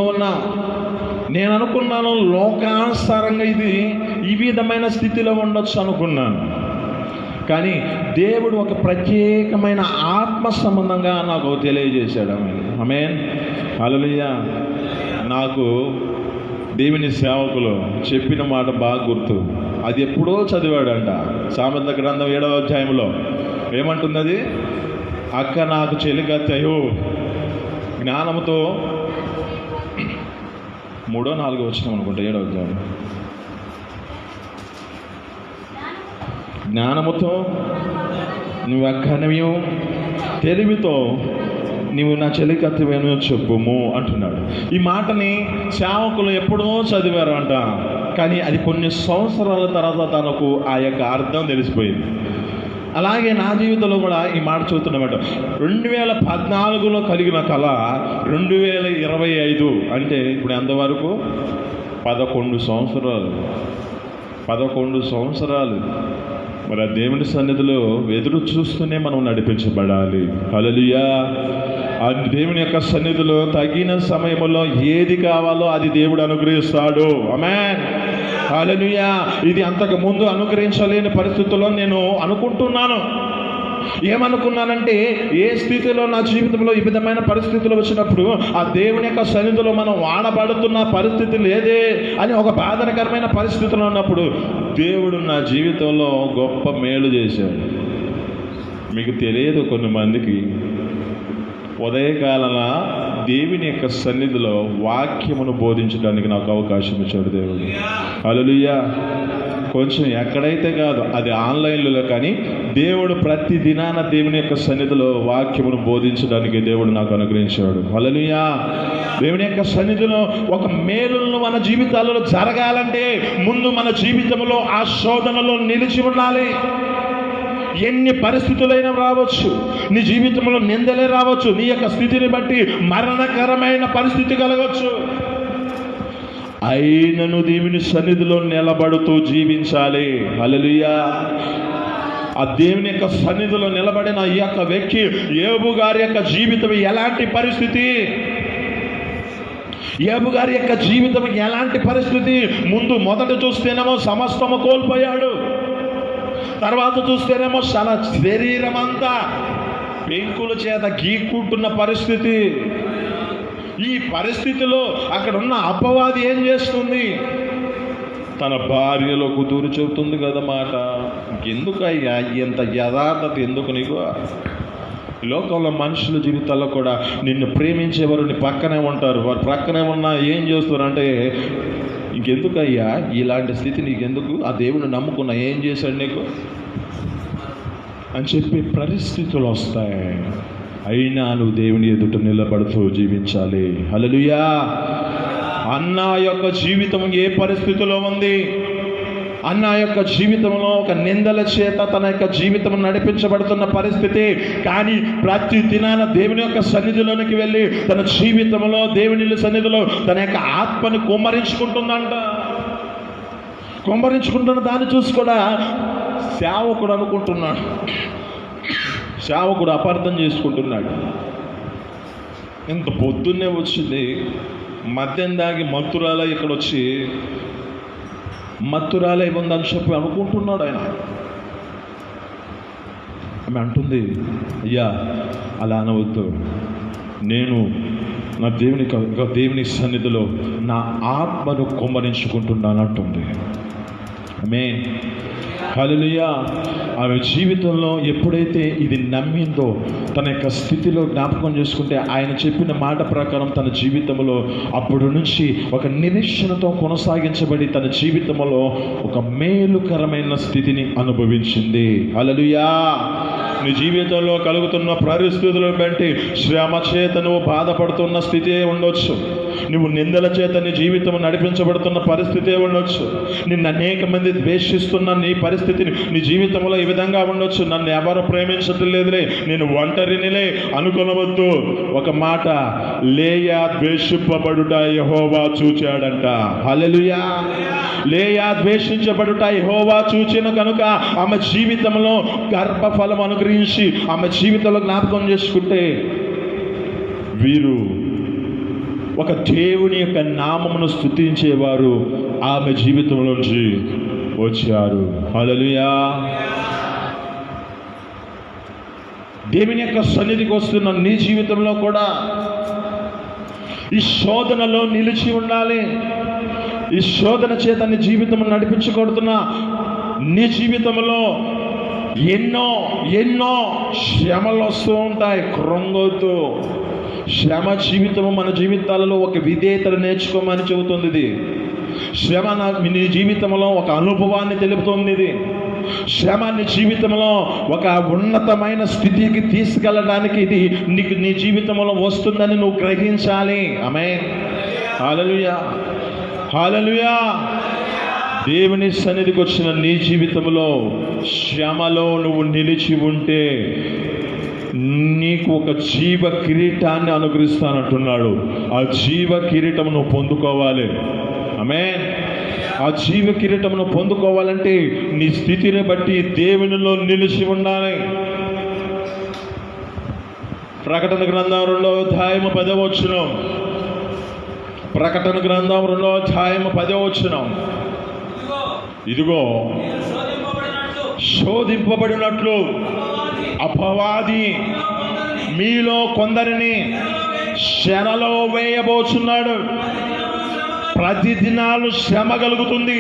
ఉన్నా. నేను అనుకున్నాను లోకానుసారంగా ఇది ఈ విధమైన స్థితిలో ఉండొచ్చు అనుకున్నాను. కానీ దేవుడు ఒక ప్రత్యేకమైన ఆత్మ సంబంధంగా నాకు తెలియజేశాడు. ఆమేన్, హల్లెలూయా. నాకు దేవుని సేవకులు చెప్పిన మాట బాగా గుర్తు. అది ఎప్పుడో చదివాడంట. సామెతల గ్రంథం 7వ అధ్యాయంలో ఏమంటుంది అది? అక్క నాకు చెలికత్తయో జ్ఞానముతో 3-4 వచనం అనుకుంటా, 7వ అధ్యాయం. జ్ఞానముతో నువ్వు అక్కనవియు, తెలివితో నువ్వు నా చెలికత్తవేనో చెప్పుము అంటున్నాడు. ఈ మాటని సేవకులు ఎప్పుడో చదివారు అంట. కానీ అది కొన్ని సంవత్సరాల తర్వాత తనకు ఆ యొక్క అర్థం తెలిసిపోయింది. అలాగే నా జీవితంలో కూడా ఈ మాట చదువుతున్నమాట. 2014లో కలిగిన కళ 2025 అంటే ఇప్పుడు ఎంతవరకు 11 సంవత్సరాలు. మరి ఆ దేవుని సన్నిధిలో ఎదురు చూస్తూనే మనం నడిపించబడాలి. హల్లెలూయా. ఆ దేవుని యొక్క సన్నిధిలో తగిన సమయంలో ఏది కావాలో అది దేవుడు అనుగ్రహిస్తాడు. ఆమేన్, హల్లెలూయా. ఇది అంతకు ముందు అనుగ్రహించలేని పరిస్థితుల్లో నేను అనుకుంటున్నాను. ఏమనుకున్నానంటే, ఏ స్థితిలో నా జీవితంలో ఈ విధమైన పరిస్థితులు వచ్చినప్పుడు ఆ దేవుని యొక్క సన్నిధిలో మనం వాడబడుతున్న పరిస్థితి లేదే అని ఒక బాధకరమైన పరిస్థితులు ఉన్నప్పుడు దేవుడు నా జీవితంలో గొప్ప మేలు చేశాడు. మీకు తెలియదు, కొన్ని మందికి ఉదయకాలన దేవుని యొక్క సన్నిధిలో వాక్యమును బోధించడానికి నాకు అవకాశం ఇచ్చాడు దేవుడు. హల్లెలూయా. కొంచెం ఎక్కడైతే కాదు, అది ఆన్లైన్లో, కానీ దేవుడు ప్రతి దినాన దేవుని యొక్క సన్నిధిలో వాక్యమును బోధించడానికి దేవుడు నాకు అనుగ్రహించాడు. హల్లెలూయా. దేవుని యొక్క సన్నిధిలో ఒక మేలును మన జీవితాలలో జరగాలంటే ముందు మన జీవితంలో ఆ శోధనలో నిలిచి ఉండాలి. ఎన్ని పరిస్థితులైనా రావచ్చు, నీ జీవితంలో నిందలే రావచ్చు, నీ యొక్క స్థితిని బట్టి మరణకరమైన పరిస్థితి కలగవచ్చు. అయినను దేవుని సన్నిధిలో నిలబడుతూ జీవించాలి. హల్లెలూయా. ఆ దేవుని యొక్క సన్నిధిలో నిలబడిన ఈ యొక్క వ్యక్తి యోబు గారి యొక్క జీవితం ఎలాంటి పరిస్థితి? యోబు గారి యొక్క జీవితం ఎలాంటి పరిస్థితి? మొదట చూస్తేనేమో సమస్తము కోల్పోయాడు. తర్వాత చూస్తేనేమో తన శరీరం అంతా పెంకుల చేత గీక్కుంటున్న పరిస్థితి. ఈ పరిస్థితిలో అక్కడ ఉన్న అపవాది ఏం చేస్తుంది? తన భార్యలో కూతురు చెబుతుంది కదా మాట, ఎందుకు అయ్యా ఇంత యథార్థత ఎందుకు నీకు? లోకంలో మనుషుల జీవితాల్లో కూడా నిన్ను ప్రేమించేవారు నీ పక్కనే ఉంటారు. వారు పక్కనే ఉన్నా ఏం చేస్తారంటే, ఇంకెందుకయ్యా ఇలాంటి స్థితి నీకెందుకు? ఆ దేవుని నమ్ముకున్నా ఏం చేశాడు నీకు అని చెప్పి పరిస్థితులు వస్తాయి. అయినా నువ్వు దేవుని ఎదుట నిలబడుతూ జీవించాలి. హల్లెలూయా. అన్న యొక్క జీవితం ఏ పరిస్థితిలో ఉంది? అన్న యొక్క జీవితంలో ఒక నిందల చేత తన యొక్క జీవితం నడిపించబడుతున్న పరిస్థితి. కానీ ప్రతి దినాన దేవుని యొక్క సన్నిధిలోనికి వెళ్ళి తన జీవితంలో దేవుని సన్నిధిలో తన యొక్క ఆత్మని కుమ్మరించుకుంటుందంట. కుమ్మరించుకుంటున్న దాన్ని చూసి కూడా సేవకుడు అనుకుంటున్నాడు, సేవకుడు అపార్థం చేసుకుంటున్నాడు. ఇంత పొద్దున్నే వచ్చింది, మద్యం దాగి మత్తురాల ఇక్కడ వచ్చి మత్తురాలే ఉందని చెప్పి అనుకుంటున్నాడు ఆయన. ఆమె అంటుంది, అయ్యా అలా అనవద్దు, నేను నా దేవుని సన్నిధిలో నా ఆత్మను కుమ్మరించుకుంటున్నాను అంటుంది. ఆమేన్. హల్లెలూయా. ఆమె జీవితంలో ఎప్పుడైతే ఇది నమ్మిందో తన యొక్క స్థితిలో జ్ఞాపకం చేసుకుంటే ఆయన చెప్పిన మాట ప్రకారం తన జీవితంలో అప్పుడు నుంచి ఒక నిరీక్షణతో కొనసాగించబడి తన జీవితంలో ఒక మేలుకరమైన స్థితిని అనుభవించింది. హల్లెలూయా. నీ జీవితంలో కలుగుతున్న పరిస్థితులను బట్టి శ్రమ చేత నువ్వు బాధపడుతున్న స్థితి ఉండొచ్చు, నువ్వు నిందల చేత నీ జీవితం నడిపించబడుతున్న పరిస్థితి ఉండొచ్చు, నిన్ను అనేక మంది ద్వేషిస్తున్న నీ పరిస్థితిని నీ జీవితంలో ఈ విధంగా ఉండొచ్చు. నన్ను ఎవరు ప్రేమించటం లేదులే, నేను ఒంటరినిలే అనుకొనవద్దు. ఒక మాట, లేయా ద్వేషింపబడుట యెహోవా చూచాడంట. హల్లెలూయా. లేయా ద్వేషించబడుట యెహోవా చూచిన కనుక ఆమె జీవితంలో గర్భఫలం అనుగ్రహించి ఆమె జీవితంలో జ్ఞాపకం చేసుకుంటే వీరు ఒక దేవుని యొక్క నామమును స్తుతించేవారు ఆమె జీవితంలోంచి వచ్చారు. హల్లెలూయా. దేవుని యొక్క సన్నిధికి వస్తున్న నీ జీవితంలో కూడా ఈ శోధనలో నిలిచి ఉండాలి. ఈ శోధన చేత నీ జీవితం నడిపించకూడుతున్న నీ జీవితంలో ఎన్నో ఎన్నో శ్రమలు వస్తూ ఉంటాయి. కృంగొద్దు. శ్రమ జీవితము మన జీవితాలలో ఒక విధేయతను నేర్చుకోమని చెబుతుంది ఇది. శ్రమ నీ జీవితంలో ఒక అనుభవాన్ని తెలుపుతుంది ఇది. శ్రమ నీ జీవితంలో ఒక ఉన్నతమైన స్థితికి తీసుకెళ్ళడానికి ఇది నీకు నీ జీవితంలో వస్తుందని నువ్వు గ్రహించాలి. ఆమేన్. హల్లెలూయా. హల్లెలూయా. దేవుని సన్నిధికి వచ్చిన నీ జీవితంలో శ్రమలో నువ్వు నిలిచి ఉంటే నీకు ఒక జీవ కిరీటాన్ని అనుగ్రహిస్తానంటున్నాడు. ఆ జీవ కిరీటం నువ్వు పొందుకోవాలి. ఆమేన్. ఆ జీవ కిరీటమును పొందుకోవాలంటే నీ స్థితిని బట్టి దేవునిలో నిలిచి ఉండాలి. ప్రకటన గ్రంథం 2వ అధ్యాయము 10వ వచనం. ప్రకటన గ్రంథం 2వ అధ్యాయము 10వ వచనం. ఇదిగో శోధింపబడినట్లు అపవాది మీలో కొందరిని శరలో వేయబోచున్నాడు. ప్రతిదినాలు శ్రమ కలుగుతుంది.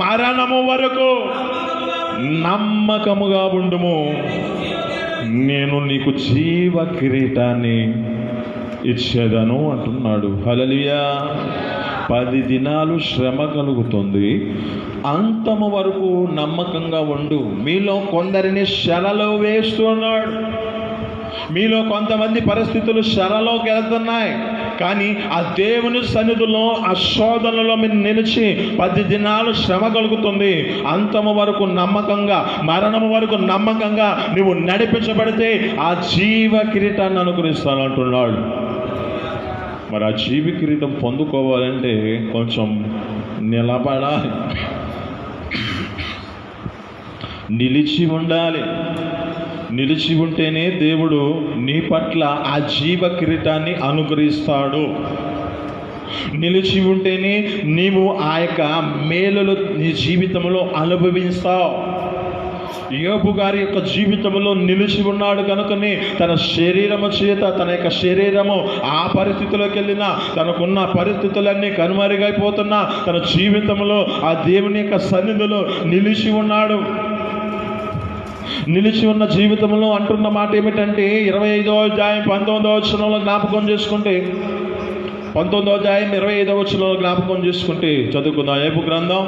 మరణము వరకు నమ్మకముగా ఉండుము, నేను నీకు జీవ కిరీటాన్ని ఇచ్చేదను అంటున్నాడు. హల్లెలూయా. 10 దినాలు శ్రమ కలుగుతుంది, అంతము వరకు నమ్మకంగా ఉండు. మీలో కొందరిని శరలో వేస్తున్నాడు. మీలో కొంతమంది పరిస్థితులు శరలోకి వెళ్తున్నాయి, కానీ ఆ దేవుని సన్నిధిలో ఆ శోధనలో మీరు నిలిచి 10 దినాలు శ్రమ కలుగుతుంది, అంతము వరకు నమ్మకంగా, మరణము వరకు నమ్మకంగా నువ్వు నడిపించబడితే ఆ జీవ కిరీటాన్ని అనుగ్రహిస్తానంటున్నాడు. మరి ఆ జీవ కిరీటం పొందుకోవాలంటే కొంచెం నిలబడాలి, నిలిచి ఉండాలి. నిలిచి ఉంటేనే దేవుడు నీ పట్ల ఆ జీవ కిరీటాన్ని అనుగ్రహిస్తాడు. నిలిచి ఉంటేనే నీవు ఆ యొక్క మేలులు నీ జీవితంలో అనుభవిస్తావు. యోబు గారి యొక్క జీవితంలో నిలిచి ఉన్నాడు కనుకనే తన శరీరము చేత, తన యొక్క శరీరము ఆ పరిస్థితిలోకి వెళ్ళినా, తనకున్న పరిస్థితులన్నీ కనుమరుగైపోతున్నా తన జీవితంలో ఆ దేవుని యొక్క సన్నిధిలో నిలిచి ఉన్నాడు. నిలిచి ఉన్న జీవితంలో అంటున్న మాట ఏమిటంటే 25వ అధ్యాయం 19వ వచనంలో జ్ఞాపకం చేసుకుంటే, 19వ అధ్యాయం 25వ వచనంలో జ్ఞాపకం చేసుకుంటే చదువుకుందాం. యోబు గ్రంథం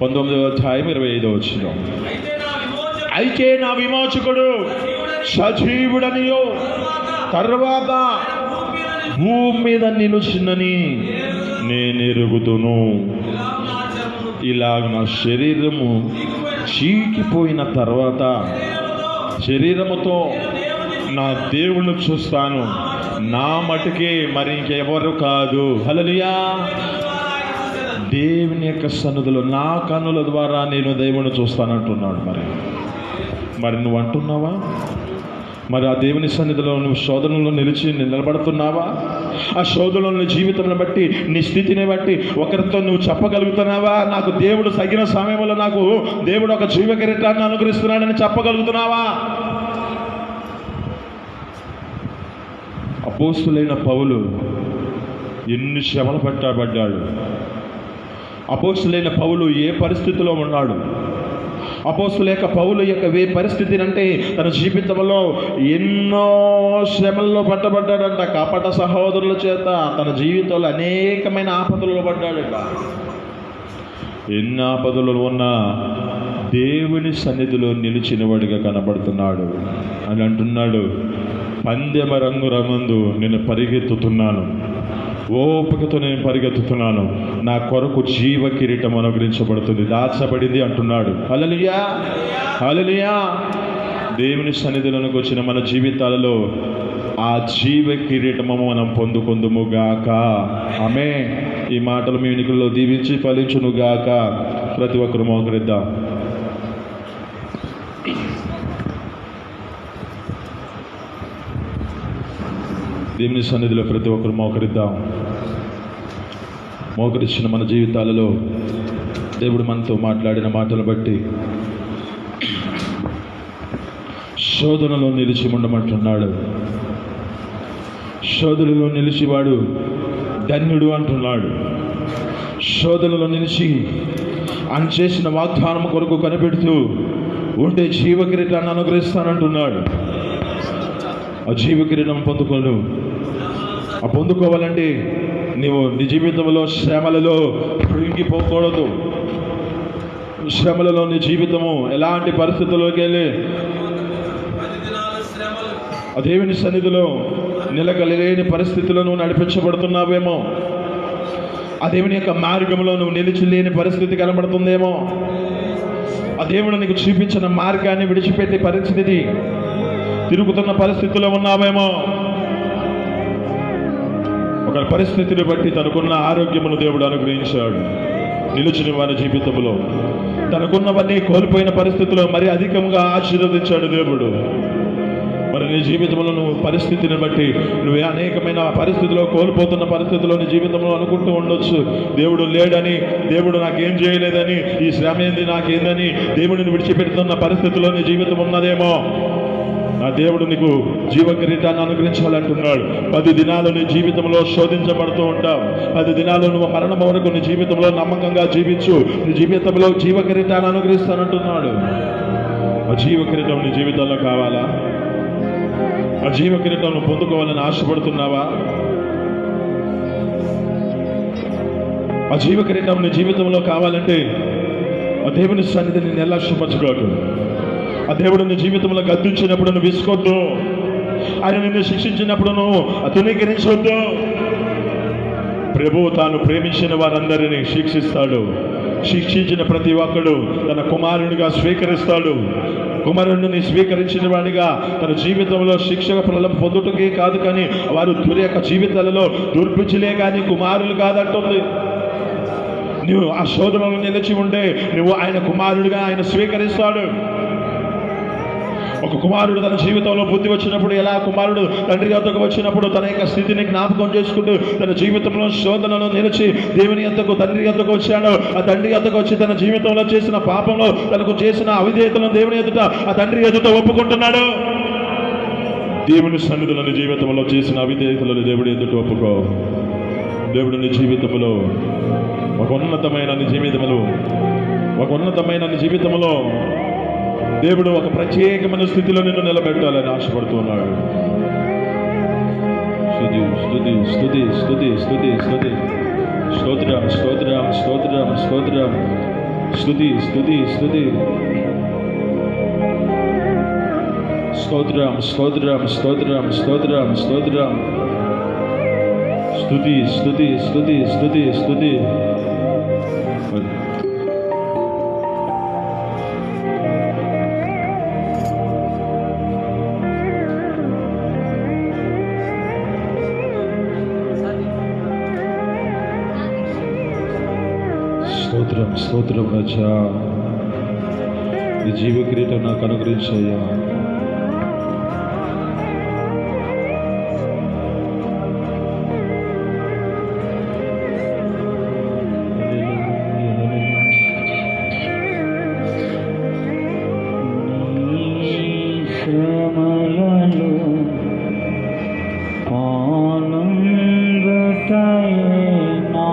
19వ అధ్యాయం 25వ వచనం. అయితే నా విమోచకుడు సజీవుడనియో తర్వాత భూమి మీద నిలుచునని నేను ఎరుగుదును. ఇలాగ నా శరీరము చీకిపోయిన తర్వాత శరీరముతో నా దేవుణ్ణి చూస్తాను, నా మటుకే మరి ఇంకెవరు కాదు. హల్లెలూయా. దేవుని యొక్క సన్నిధిలో నా కన్నుల ద్వారా నేను దేవుని చూస్తానంటున్నాడు. మరి నువ్వు అంటున్నావా? మరి ఆ దేవుని సన్నిధిలో నువ్వు శోధనలో నిలిచి నిలబడుతున్నావా? ఆ శోధనలో జీవితాన్ని బట్టి, నీ స్థితిని బట్టి ఒకరితో నువ్వు చెప్పగలుగుతున్నావా? నాకు దేవుడు తగిన సమయంలో నాకు దేవుడు ఒక జీవ కిరీటాన్ని అనుగ్రహిస్తున్నాడని చెప్పగలుగుతున్నావా? అపోస్తులైన పౌలు ఎన్ని శ్రమలు పట్టబడ్డాడు. అపోస్తులైన పౌలు ఏ పరిస్థితిలో ఉన్నాడు? అపోస్తులైన పౌలు యొక్క ఏ పరిస్థితి అంటే తన జీవితంలో ఎన్నో శ్రమల్లో పట్టబడ్డాడంట. కపట సహోదరుల చేత తన జీవితంలో అనేకమైన ఆపదలలో పడ్డాడట. ఎన్ని ఆపదలు ఉన్నా దేవుని సన్నిధిలో నిలిచినవాడిగా కనబడుతున్నాడు అని అంటున్నాడు. పందెమ రంగు రమందు నేను పరిగెత్తుతున్నాను, ఓపికతో నేను పరిగెత్తుతున్నాను, నా కొరకు జీవ కిరీటం అనుగ్రహించబడుతుంది, దాచబడింది అంటున్నాడు. హల్లెలూయా, హల్లెలూయా. దేవుని సన్నిధిలోకి వచ్చిన మన జీవితాలలో ఆ జీవ కిరీటము మనం పొందుకుందుముగాక. ఆమేన్. ఈ మాటలు మీ వెనుకల్లో దీవించి ఫలించునుగాక. ప్రతి ఒక్కరు మోకరిద్దాం. దేవుని సన్నిధిలో ప్రతి ఒక్కరు మోకరిద్దాం. మోకరించిన మన జీవితాలలో దేవుడు మనతో మాట్లాడిన మాటలు బట్టి శోధనలో నిలిచి ఉండమంటున్నాడు. శోధనలో నిలిచివాడు ధన్యుడు అంటున్నాడు. శోధనలో నిలిచి ఆయన చేసిన వాగ్దానం కొరకు కనిపెడుతూ ఉంటే జీవ కిరీటాన్ని అనుగ్రహిస్తానంటున్నాడు. ఆ జీవ కిరీటం పొందుకోవాలంటే నీవు నీ జీవితంలో శ్రమలలో కృంగిపోకూడదు. శ్రమలలో నీ జీవితము ఎలాంటి పరిస్థితుల్లోకి వెళ్ళి ఆ దేవుని సన్నిధిలో నిలకలేని పరిస్థితుల్లో నువ్వు నడిపించబడుతున్నావేమో, ఆ దేవుని యొక్క మార్గంలో నువ్వు నిలిచి లేని పరిస్థితి కనబడుతుందేమో, ఆ దేవుడు నీకు చూపించిన మార్గాన్ని విడిచిపెట్టే పరిస్థితి తిరుగుతున్న పరిస్థితిలో ఉన్నావేమో. ఒక పరిస్థితిని బట్టి తనకున్న ఆరోగ్యమును దేవుడు అనుగ్రహించాడు. నిలిచిన వారి జీవితంలో తనకున్నవన్నీ కోల్పోయిన పరిస్థితిలో మరి అధికంగా ఆశీర్వదించాడు దేవుడు. మరి నీ జీవితంలో నువ్వు పరిస్థితిని బట్టి నువ్వు అనేకమైన పరిస్థితిలో కోల్పోతున్న పరిస్థితిలో నీ జీవితంలో అనుకుంటూ ఉండొచ్చు, దేవుడు లేడని, దేవుడు నాకేం చేయలేదని, ఈ శ్రమ ఏంది నాకేందని దేవుడిని విడిచిపెడుతున్న పరిస్థితిలో నీ జీవితం ఉన్నదేమో. నా దేవుడు నీకు జీవ కిరీటాన్ని అనుగ్రహించాలంటున్నాడు. 10 దినాలు నీ జీవితంలో శోధించబడుతూ ఉంటావు. 10 దినాలు నువ్వు మరణం వరకు నీ జీవితంలో నమ్మకంగా జీవించు, నీ జీవితంలో జీవ కిరీటాన్ని అనుగ్రహిస్తానంటున్నాడు. ఆ జీవ కిరీటం నీ జీవితంలో కావాలా? ఆ జీవ కిరీటం పొందుకోవాలని ఆశపడుతున్నావా? ఆ జీవ కిరీటం నీ జీవితంలో కావాలంటే ఆ దేవుని సన్నిధిని నేను నిర్లక్ష్యపరచుకోకు. ఆ దేవుడు నీ జీవితంలో గద్దించినప్పుడు నువ్వు విసుకోవద్దు. ఆయన నిన్ను శిక్షించినప్పుడు నువ్వు తునీకరించవద్దు. ప్రభువు తాను ప్రేమించిన వారందరినీ శిక్షిస్తాడు. శిక్షించిన ప్రతి ఒక్కడు తన కుమారునిగా స్వీకరిస్తాడు. కుమారుడిని స్వీకరించిన వాడిగా తన జీవితంలో శిక్ష ఫలం పొందుటకే కాదు, కానీ వారు తురి యొక్క జీవితాలలో దుర్పిచ్చిలే కానీ కుమారులు కాదంటుంది. నువ్వు ఆ శోధనలో నిలిచి ఉంటే నువ్వు ఆయన కుమారుడిగా ఆయన స్వీకరిస్తాడు. ఒక కుమారుడు తన జీవితంలో బుద్ధి వచ్చినప్పుడు, ఎలా కుమారుడు తండ్రి వద్దకు వచ్చినప్పుడు తన యొక్క స్థితిని జ్ఞాపకం చేసుకుంటూ తన జీవితంలో శోధనలో నిలిచి దేవుని యొద్దకు తండ్రి యొద్దకు వచ్చాడు. ఆ తండ్రి యొద్దకు వచ్చి తన జీవితంలో చేసిన పాపంలో తనకు చేసిన అవిధేయతలను దేవుని ఎదుట ఆ తండ్రి ఎదుట ఒప్పుకుంటున్నాడు. దేవుని సన్నిధిలోని జీవితంలో చేసిన అవిధేయతలను దేవుడి ఎదుట ఒప్పుకో. దేవుడు నీ జీవితంలో ఒక ఉన్నతమైన నీ జీవితంలో దేవుడు ఒక ప్రత్యేకమైన స్థితిలో నిన్ను నిలబెట్టాలని ఆశపడుతున్నాడు. స్తుతి స్తుతి స్తుతి స్తుతి స్తుతి స్తుతి స్తోత్రం స్తోత్రం స్తోత్రం స్తోత్రం స్తుతి స్తుతి స్తుతి స్తోత్రం స్తోత్రం స్తోత్రం స్తోత్రం స్తోత్రం స్తుతి స్తుతి స్తుతి స్తుతి స్తుతి స్తోత్రం స్తోత్రం రాజా. ఈ జీవ కిరీటం నాకు అనుగ్రహించయ్యా. ఆనందతయే నా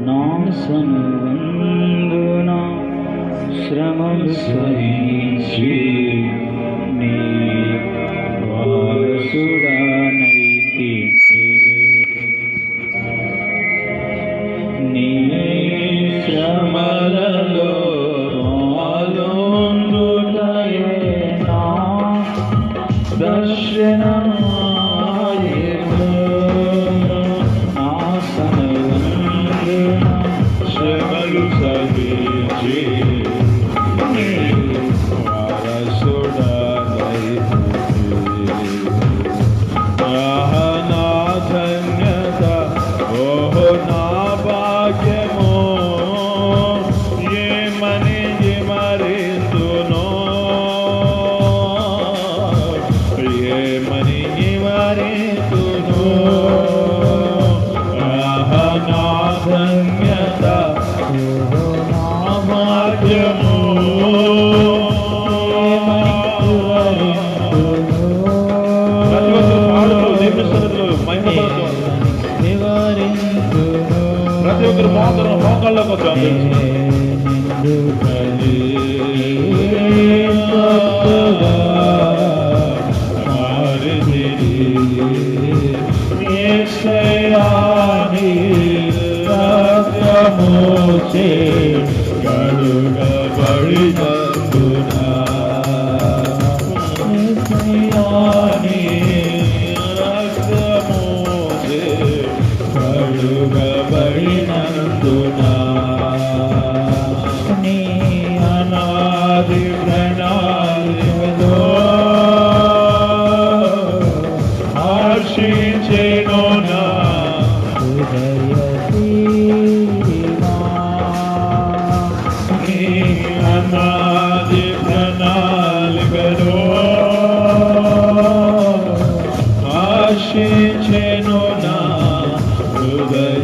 నా సన్నందున శ్రమలు సహించి నీ వారసుడనైతే నీ శ్రమలలో పాల్గొందుటయే నా దర్శనమాయెను. నా సన్నందున శ్రమలు సహించి నీ వారసుడనైతివి. నా ధన్యత, ఓహో నా భాగ్యము, ఏమని వివరింతును, ఏమని వివరింతును. నా ధన్యత, ఓహో నా భాగ్యము, ప్రతి ఒక్కరు మోకాళ్ళకు వచ్చాం. నీ అనాది ప్రణాళికలో హర్షించెను నా నీ అనాది ప్రణాళికలో హర్షించెను నా హృదయ